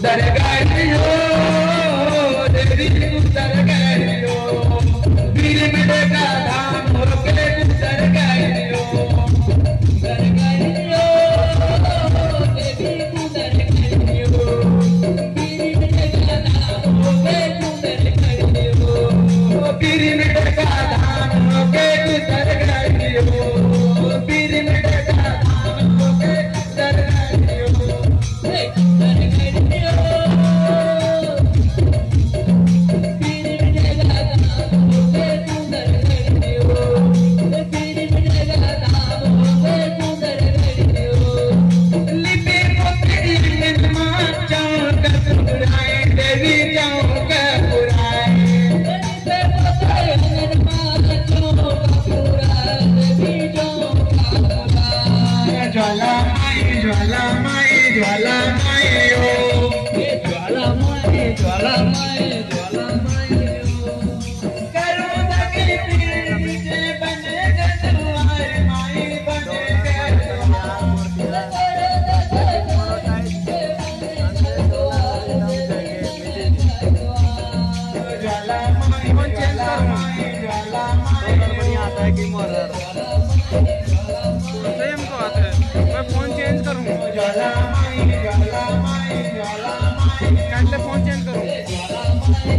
उतर गई हो देवी उतर गई हो वीर मिटे का धाम होके उतर गई हो देवी उतर गई हो वीर मिटे का धाम होके उतर गई हो वीर मिटे का धाम होके उतर गई हो वीर मिटे का धाम होके उतर गई हो फोन चेंज करूँ फोन चेंज करूँ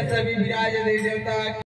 सभी विराज देवता